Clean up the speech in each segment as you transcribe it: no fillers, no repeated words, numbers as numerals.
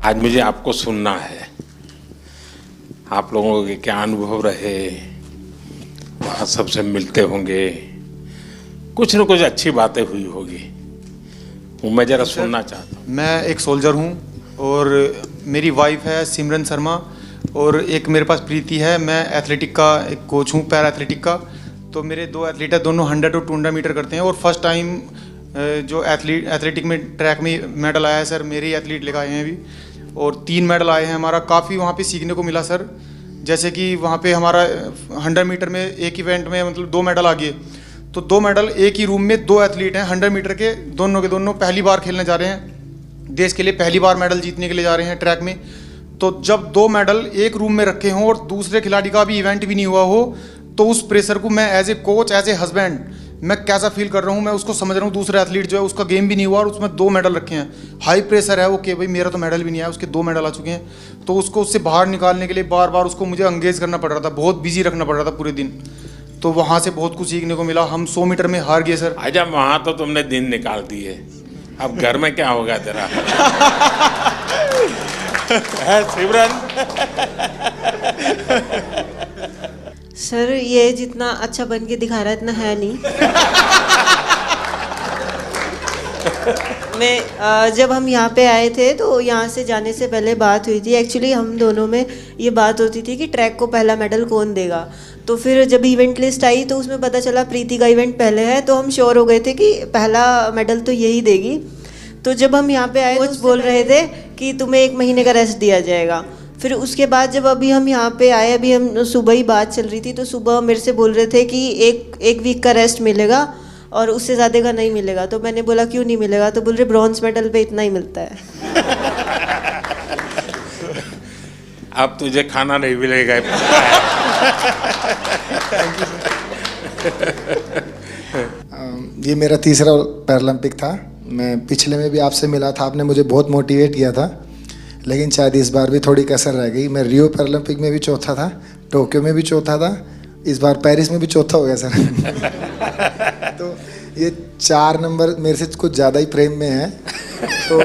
आज मुझे आपको सुनना है, आप लोगों के क्या अनुभव रहे, वहाँ सबसे मिलते होंगे, कुछ न कुछ अच्छी बातें हुई होगी, वो मैं जरा सुनना चाहता हूँ। मैं एक सोल्जर हूँ और मेरी वाइफ है सिमरन शर्मा और एक मेरे पास प्रीति है। मैं एथलेटिक का एक कोच हूँ, पैरा एथलेटिक का। तो मेरे दो एथलीट है, दोनों 100 और 200 मीटर करते हैं और फर्स्ट टाइम जो एथलेटिक में ट्रैक में मेडल आया है सर, मेरे ही एथलीट लेकर आए हैं अभी और 3 मेडल आए हैं। हमारा काफ़ी वहाँ पे सीखने को मिला सर, जैसे कि वहाँ पे हमारा 100 मीटर में एक इवेंट में मतलब 2 मेडल आ गए, तो 2 मेडल एक ही रूम में 2 एथलीट हैं 100 मीटर के, दोनों के दोनों पहली बार खेलने जा रहे हैं, देश के लिए पहली बार मेडल जीतने के लिए जा रहे हैं ट्रैक में। तो जब 2 मेडल एक रूम में रखे हों और दूसरे खिलाड़ी का भी इवेंट भी नहीं हुआ हो, तो उस प्रेशर को मैं as a coach, as a husband मैं कैसा फील कर रहा हूँ, मैं उसको समझ रहा हूँ। दूसरा एथलीट जो है उसका गेम भी नहीं हुआ और उसमें 2 मेडल रखे हैं, हाई प्रेशर है वो कि भाई मेरा तो मेडल भी नहीं आया, उसके 2 मेडल आ चुके हैं। तो उसको उससे बाहर निकालने के लिए बार बार उसको मुझे एंगेज करना पड़ रहा था, बहुत बिजी रखना पड़ रहा था पूरे दिन। तो वहाँ से बहुत कुछ सीखने को मिला। हम 100 मीटर में हार गए सर। आजा, वहाँ तो तुमने दिन निकाल दिए, अब घर में क्या होगा तेरा? है सिमरन? सर ये जितना अच्छा बन के दिखा रहा है इतना है नहीं। मैं जब हम यहाँ पे आए थे तो यहाँ से जाने से पहले बात हुई थी, एक्चुअली हम दोनों में ये बात होती थी कि ट्रैक को पहला मेडल कौन देगा। तो फिर जब इवेंट लिस्ट आई तो उसमें पता चला प्रीति का इवेंट पहले है, तो हम श्योर हो गए थे कि पहला मेडल तो यही देगी। तो जब हम यहाँ पे आए कोच बोल रहे थे कि तुम्हें 1 महीने का रेस्ट दिया जाएगा। फिर उसके बाद जब अभी हम यहाँ पे आए, अभी हम सुबह ही बात चल रही थी, तो सुबह मेरे से बोल रहे थे कि एक वीक का रेस्ट मिलेगा और उससे ज़्यादा का नहीं मिलेगा। तो मैंने बोला क्यों नहीं मिलेगा, तो बोल रहे ब्रॉन्ज मेडल पे इतना ही मिलता है। अब तुझे खाना नहीं मिलेगा। ये मेरा तीसरा पैरालंपिक था। मैं पिछले में भी आपसे मिला था, आपने मुझे बहुत मोटिवेट किया था, लेकिन शायद इस बार भी थोड़ी कसर रह गई। मैं रियो पैरालंपिक में भी चौथा था, टोक्यो में भी चौथा था, इस बार पेरिस में भी चौथा हो गया सर। तो ये 4 नंबर मेरे से कुछ ज़्यादा ही प्रेम में है, तो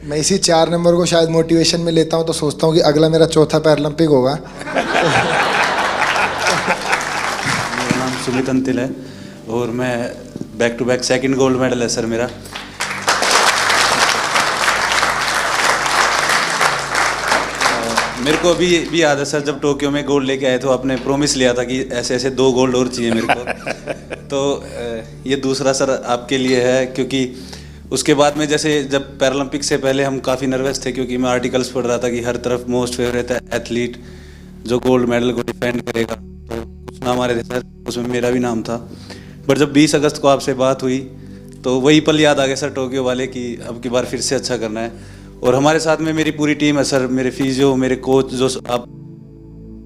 मैं इसी 4 नंबर को शायद मोटिवेशन में लेता हूँ, तो सोचता हूँ कि अगला मेरा चौथा पैरालंपिक होगा। मेरा नाम सुमित अंतिल है और मैं back to back 2nd gold medal है सर मेरा। मेरे को अभी भी याद है सर, जब टोक्यो में गोल्ड लेके आए तो आपने प्रॉमिस लिया था कि ऐसे ऐसे 2 गोल्ड और चाहिए मेरे को। तो ये दूसरा सर आपके लिए है, क्योंकि उसके बाद में जैसे जब पैरालंपिक से पहले हम काफ़ी नर्वस थे, क्योंकि मैं आर्टिकल्स पढ़ रहा था कि हर तरफ मोस्ट फेवरेट एथलीट जो गोल्ड मेडल को डिफेंड करेगा, तो कुछ नाम आ रहे थे सर, उसमें मेरा भी नाम था। बट जब 20 अगस्त को आपसे बात हुई तो वही पल याद आ गया सर टोक्यो वाले, कि अब की बार फिर से अच्छा करना है। और हमारे साथ में मेरी पूरी टीम है सर, मेरे फिजियो, मेरे कोच, जो आप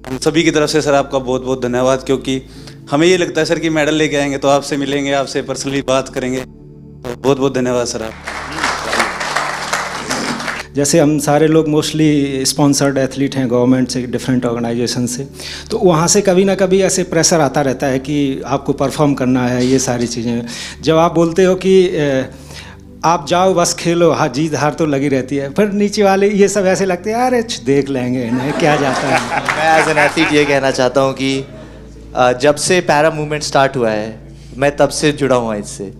हम सभी की तरफ से सर आपका बहुत बहुत धन्यवाद। क्योंकि हमें ये लगता है सर कि मेडल लेके आएंगे तो आपसे मिलेंगे, आपसे पर्सनली बात करेंगे, तो बहुत बहुत धन्यवाद सर आप। जैसे हम सारे लोग मोस्टली स्पॉन्सर्ड एथलीट हैं गवर्नमेंट से, डिफरेंट ऑर्गेनाइजेशन से, तो वहाँ से कभी ना कभी ऐसे प्रेशर आता रहता है कि आपको परफॉर्म करना है, ये सारी चीज़ें। जब आप बोलते हो कि आप जाओ बस खेलो, हाँ जीत हार तो लगी रहती है, फिर नीचे वाले ये सब ऐसे लगते हैं अरे देख लेंगे इन्हें क्या जाता है। मैं एज एन एथलीट ये कहना चाहता हूँ कि जब से पैरा मूवमेंट स्टार्ट हुआ है मैं तब से जुड़ा हुआ इससे,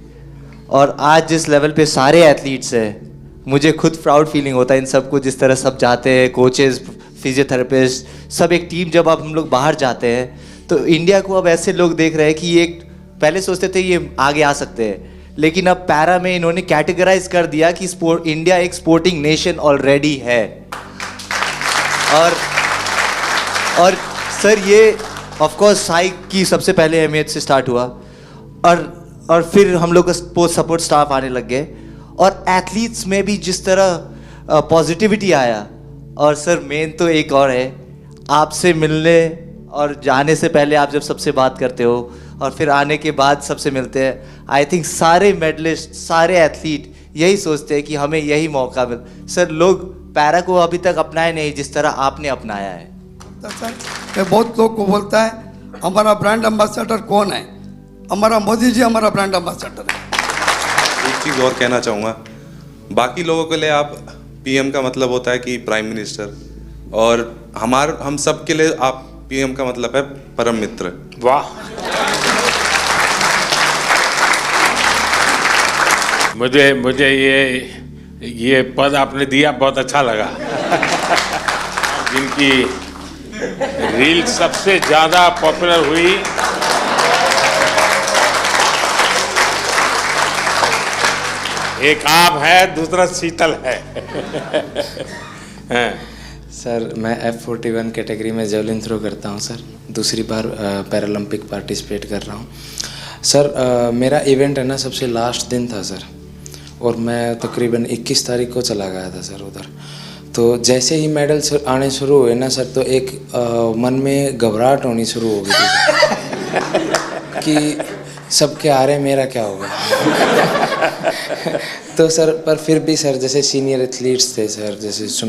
और आज जिस लेवल पे सारे एथलीट्स हैं मुझे खुद प्राउड फीलिंग होता है इन सबको, जिस तरह सब जाते हैं, कोचेस, फिजियोथेरेपिस्ट, सब एक टीम। जब अब हम लोग बाहर जाते हैं तो इंडिया को अब ऐसे लोग देख रहे हैं कि ये पहले सोचते थे ये आगे आ सकते हैं, लेकिन अब पैरा में इन्होंने कैटेगराइज कर दिया कि इंडिया एक स्पोर्टिंग नेशन ऑलरेडी है। और सर ये ऑफ कोर्स साई की सबसे पहले अहमियत से स्टार्ट हुआ, और फिर हम लोग का सपोर्ट स्टाफ आने लग गए, और एथलीट्स में भी जिस तरह पॉजिटिविटी आया। और सर मेन तो एक और है, आपसे मिलने और जाने से पहले आप जब सबसे बात करते हो और फिर आने के बाद सबसे मिलते हैं, आई थिंक सारे मेडलिस्ट, सारे एथलीट यही सोचते हैं कि हमें यही मौका मिले। सर लोग पैरा को अभी तक अपनाए नहीं जिस तरह आपने अपनाया है। सर मैं बहुत लोग को बोलता है हमारा ब्रांड एम्बेसडर कौन है, हमारा मोदी जी हमारा ब्रांड एम्बेसडर है। एक चीज़ और कहना चाहूँगा, बाकी लोगों के लिए आप पीएम का मतलब होता है कि प्राइम मिनिस्टर, और हम सब के लिए आप पीएम का मतलब है परम मित्र। वाह, मुझे ये पद आपने दिया बहुत अच्छा लगा। जिनकी रील सबसे ज्यादा पॉपुलर हुई, एक आप है, दूसरा शीतल है। हैं। सर मैं F41 कैटेगरी में जेवलिन थ्रो करता हूं सर, दूसरी बार पैरालंपिक पार्टिसिपेट कर रहा हूं सर। मेरा इवेंट है ना सबसे लास्ट दिन था सर, और मैं तकरीबन 21 तारीख को चला गया था सर उधर। तो जैसे ही मेडल आने शुरू हुए ना सर, तो एक मन में घबराहट होनी शुरू हो गई थी कि सबके आ रहे, मेरा क्या होगा। तो सर पर फिर भी सर जैसे सीनियर एथलीट्स थे सर, जैसे